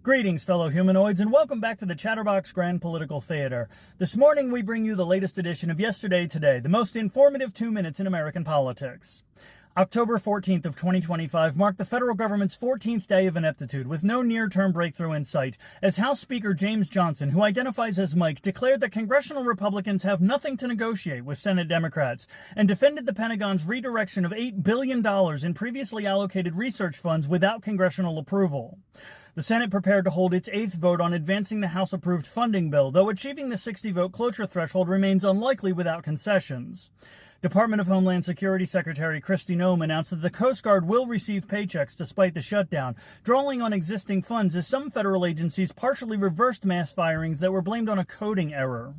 Greetings, fellow humanoids, and welcome back to the Chatterbox Grand Political Theater. This morning we bring you the latest edition of Yesterday Today, the most informative 2 minutes in American politics. October 14th of 2025 marked the federal government's 14th day of ineptitude, with no near-term breakthrough in sight, as House Speaker James Johnson, who identifies as Mike, declared that congressional Republicans have nothing to negotiate with Senate Democrats, and defended the Pentagon's redirection of $8 billion in previously allocated research funds without congressional approval. The Senate prepared to hold its 8th vote on advancing the House-approved funding bill, though achieving the 60-vote cloture threshold remains unlikely without concessions. Department of Homeland Security Secretary Kristi Noem announced that the Coast Guard will receive paychecks despite the shutdown, drawing on existing funds as some federal agencies partially reversed mass firings that were blamed on a coding error.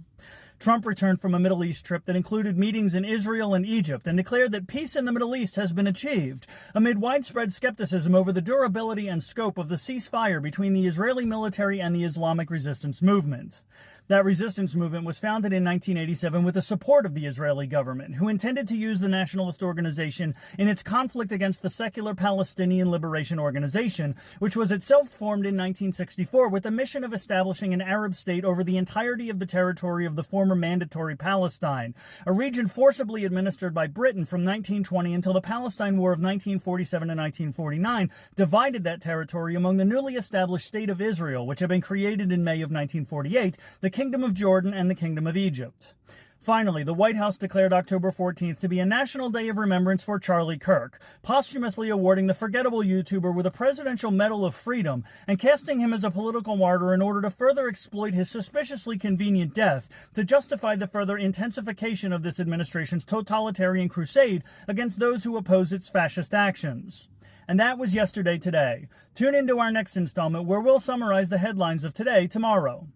Trump returned from a Middle East trip that included meetings in Israel and Egypt and declared that peace in the Middle East has been achieved, amid widespread skepticism over the durability and scope of the ceasefire between the Israeli military and the Islamic resistance movement. That resistance movement was founded in 1987 with the support of the Israeli government, who intended to use the nationalist organization in its conflict against the secular Palestinian Liberation Organization, which was itself formed in 1964 with the mission of establishing an Arab state over the entirety of the territory of the former Mandatory Palestine, a region forcibly administered by Britain from 1920 until the Palestine War of 1947 to 1949 divided that territory among the newly established State of Israel, which had been created in May of 1948, the Kingdom of Jordan, and the Kingdom of Egypt. Finally, the White House declared October 14th to be a national day of remembrance for Charlie Kirk, posthumously awarding the forgettable YouTuber with a Presidential Medal of Freedom and casting him as a political martyr in order to further exploit his suspiciously convenient death to justify the further intensification of this administration's totalitarian crusade against those who oppose its fascist actions. And that was Yesterday Today. Tune into our next installment where we'll summarize the headlines of today tomorrow.